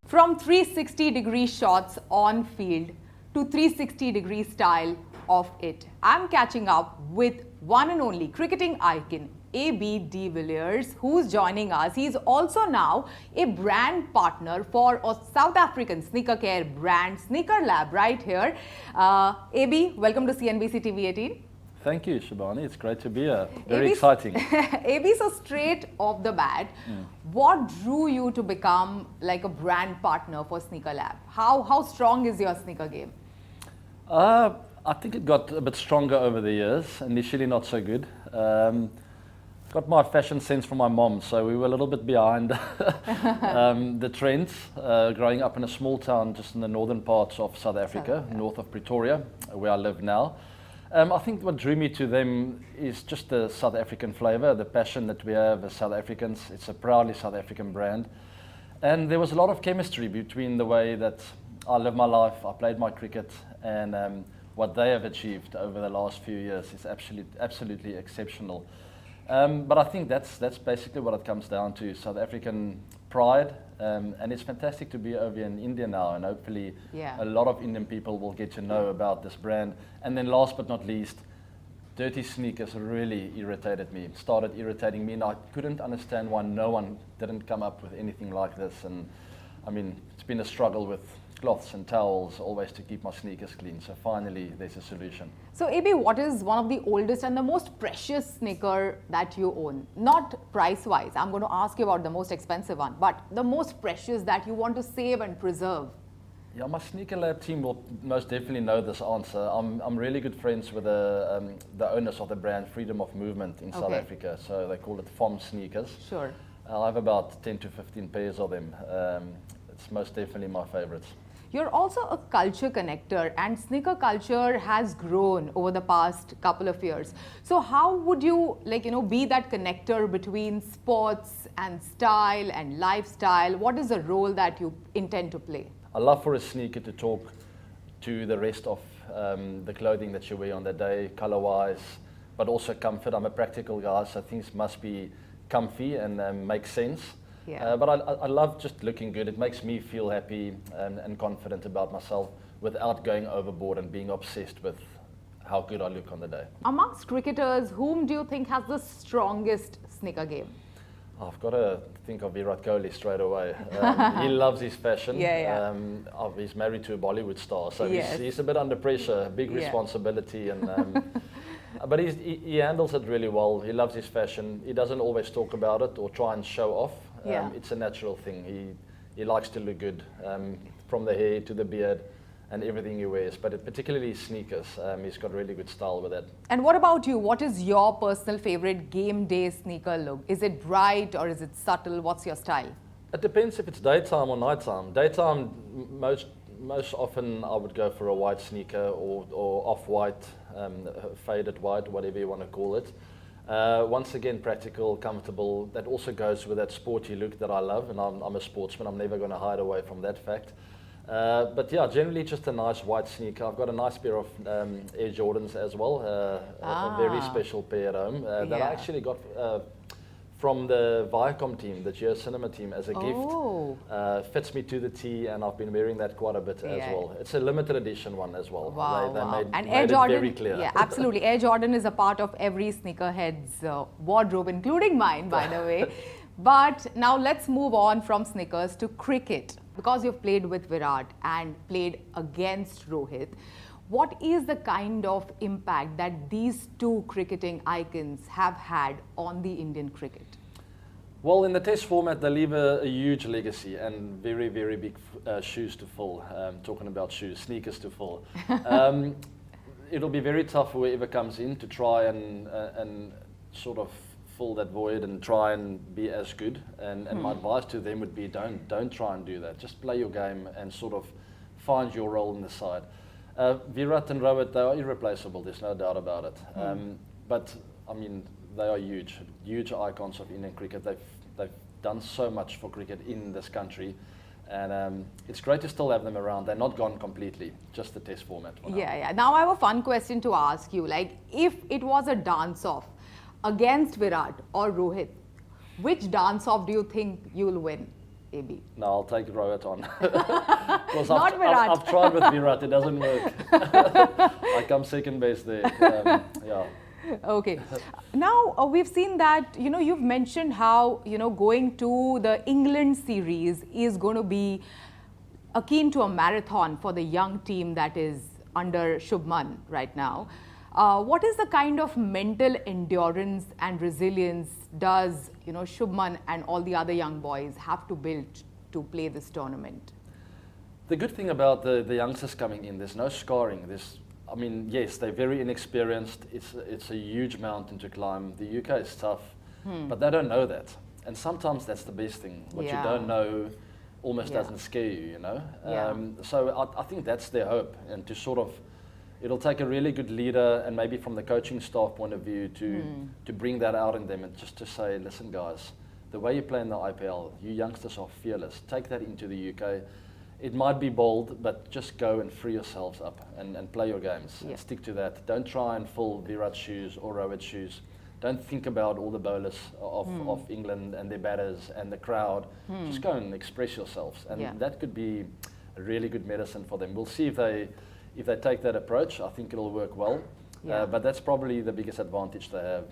From 360-degree shots on field to 360-degree style of it, I'm catching up with one and only cricketing icon, AB de Villiers, who's joining us. He's also now a brand partner for a South African sneaker care brand, Sneaker Lab, right here. AB, welcome to CNBC TV 18. Thank you, Shabani. It's great to be here. Very exciting. AB, so straight off the bat, what drew you to become like a brand partner for Sneaker Lab? How strong is your sneaker game? I think it got a bit stronger over the years. Initially, not so good. Got my fashion sense from my mom, so we were a little bit behind the trends. Growing up in a small town just in the northern parts of South Africa, north of Pretoria, where I live now. I think what drew me to them is just the South African flavor, the passion that we have as South Africans. It's a proudly South African brand. And there was a lot of chemistry between the way that I live my life, I played my cricket, and what they have achieved over the last few years is absolutely exceptional. But I think that's basically what it comes down to, South African pride. And it's fantastic to be over in India now, and hopefully a lot of Indian people will get to know about this brand. And then last but not least, dirty sneakers really irritated me, started irritating me, and I couldn't understand why no one didn't come up with anything like this. And I mean, it's been a struggle with cloths and towels always to keep my sneakers clean, so finally there's a solution. So AB, what is one of the oldest and the most precious sneaker that you own? Not price wise, I'm going to ask you about the most expensive one, but the most precious that you want to save and preserve. Yeah, my Sneaker Lab team will most definitely know this answer. I'm really good friends with the owners of the brand Freedom of Movement in South Africa, so they call it FOM sneakers. Sure. I have about 10 to 15 pairs of them. It's most definitely my favorites. You're also a culture connector, and sneaker culture has grown over the past couple of years. So how would you be that connector between sports and style and lifestyle? What is the role that you intend to play? I love for a sneaker to talk to the rest of the clothing that you wear on the day, color-wise, but also comfort. I'm a practical guy, so things must be comfy and make sense. Yeah. But I love just looking good. It makes me feel happy and confident about myself without going overboard and being obsessed with how good I look on the day. Amongst cricketers, whom do you think has the strongest sneaker game? I've got to think of Virat Kohli straight away. He loves his fashion. He's married to a Bollywood star, so he's a bit under pressure, big responsibility, and but he handles it really well. He loves his fashion. He doesn't always talk about it or try and show off. It's a natural thing. He likes to look good, from the hair to the beard and everything he wears, but particularly sneakers. He's got really good style with it. And what about you? What is your personal favorite game day sneaker look? Is it bright or is it subtle? What's your style? It depends if it's daytime or nighttime. Daytime, most often I would go for a white sneaker or off-white, faded white, whatever you want to call it. Once again, practical, comfortable. That also goes with that sporty look that I love, and I'm a sportsman. I'm never going to hide away from that fact. But yeah, generally just a nice white sneaker. I've got a nice pair of Air Jordans as well, a very special pair at home that I actually got from the Viacom team, the Geo Cinema team, as a gift. Fits me to the T, and I've been wearing that quite a bit as well. It's a limited edition one as well. They made it very clear. Yeah, absolutely. Air Jordan is a part of every sneakerhead's wardrobe, including mine, by the way. But now let's move on from sneakers to cricket. Because you've played with Virat and played against Rohit, what is the kind of impact that these two cricketing icons have had on the Indian cricket? Well, in the test format, they leave a huge legacy and very, very big shoes to fill. Talking about shoes, sneakers to fill. It'll be very tough for whoever comes in to try and sort of fill that void and try and be as good. And my advice to them would be don't try and do that. Just play your game and sort of find your role in the side. Virat and Rohit, they are irreplaceable, there's no doubt about it. But I mean, they are huge icons of Indian cricket. They've done so much for cricket in this country. And it's great to still have them around. They're not gone completely, just the test format for now. Yeah. Now I have a fun question to ask you. Like, if it was a dance-off against Virat or Rohit, which dance-off do you think you'll win? AB? No, I'll take Rohit on. Because Not Virat. I've tried with Virat, it doesn't work. I come second base there. Yeah. Okay. Now we've seen that, you've mentioned how, going to the England series is going to be akin to a marathon for the young team that is under Shubman right now. What is the kind of mental endurance and resilience does, Shubman and all the other young boys have to build to play this tournament? The good thing about the youngsters coming in, there's no scarring. Yes, they're very inexperienced. It's a huge mountain to climb. The UK is tough, but they don't know that. And sometimes that's the best thing. What you don't know almost doesn't scare you, So I think that's their hope, and to sort of, it'll take a really good leader, and maybe from the coaching staff point of view, to bring that out in them, and just to say, listen guys, the way you play in the IPL, you youngsters are fearless. Take that into the UK. It might be bold, but just go and free yourselves up and play your games and stick to that. Don't try and fill Virat's shoes or Rohit's shoes. Don't think about all the bowlers of England and their batters and the crowd. Just go and express yourselves, and that could be a really good medicine for them. We'll see if they take that approach. I think it'll work well, but that's probably the biggest advantage they have.